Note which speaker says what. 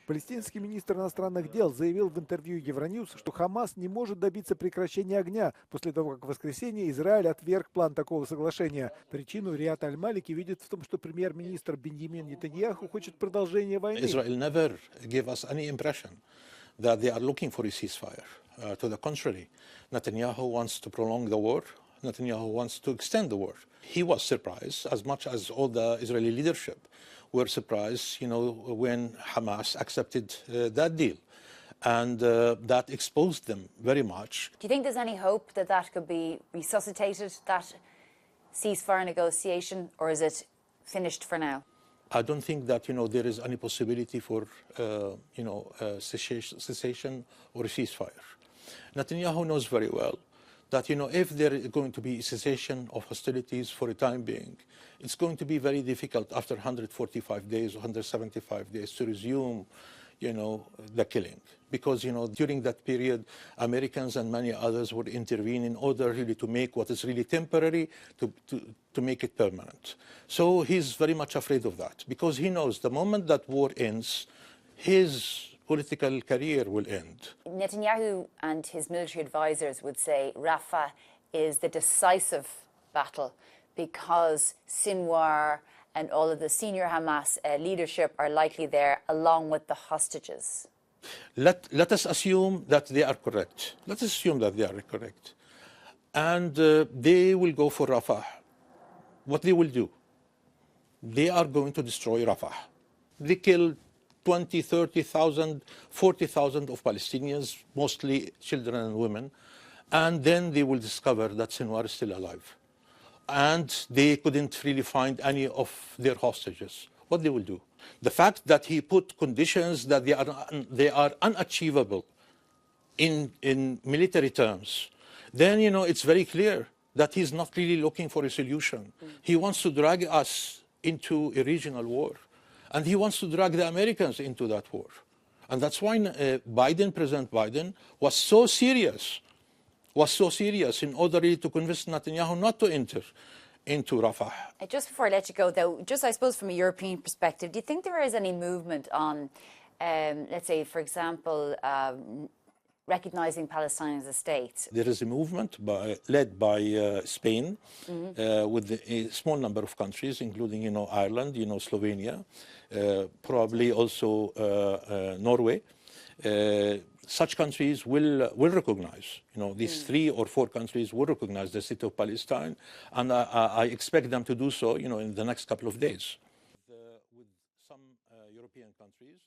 Speaker 1: Палестинский министр иностранных дел заявил в интервью Евроньюз, что ХАМАС не может добиться прекращения огня после того, как в воскресенье Израиль отверг план такого соглашения. Причину Рияд аль-Малики видит в том, что премьер-министр Биньямин Нетаньяху хочет продолжения войны.
Speaker 2: Israel never gave us any impression that they are looking for a ceasefire. To the contrary, Netanyahu wants to prolong the war. Netanyahu wants to extend the war. He was surprised, as much as all the Israeli leadership were surprised, when Hamas accepted that deal. And that exposed them very much.
Speaker 3: Do you think there's any hope that that could be resuscitated, that ceasefire negotiation, or is it finished for now?
Speaker 2: I don't think that, there is any possibility for, cessation or a ceasefire. Netanyahu knows very well that, if there is going to be a cessation of hostilities for a time being, it's going to be very difficult after 145 days or 175 days to resume, the killing. Because, during that period, Americans and many others would intervene in order really to make what is really temporary, to make it permanent. So he's very much afraid of that, because he knows the moment that war ends, his political career will end.
Speaker 3: Netanyahu and his military advisors would say Rafa is the decisive battle because Sinwar and all of the senior Hamas leadership are likely there, along with the hostages.
Speaker 2: Let us assume that they are correct. Let us assume that they are correct. And they will go for Rafa. What they will do? They are going to destroy Rafa. They killed 20, 30,000, 40,000 of Palestinians, mostly children and women. And then they will discover that Sinwar is still alive. And they couldn't really find any of their hostages. What they will do? The fact that he put conditions that they are unachievable in military terms, then, it's very clear that he's not really looking for a solution. He wants to drag us into a regional war. And he wants to drag the Americans into that war. And that's why President Biden was so serious in order to convince Netanyahu not to enter into Rafah.
Speaker 3: Just before I let you go, though, just I suppose from a European perspective, do you think there is any movement on, let's say, for example, recognizing Palestine as a state?
Speaker 2: There is a movement led by Spain, with a small number of countries, including, Ireland, Slovenia, probably also Norway. Such countries will recognize, these 3 or 4 countries will recognize the state of Palestine, and I expect them to do so, in the next couple of days. With some European countries.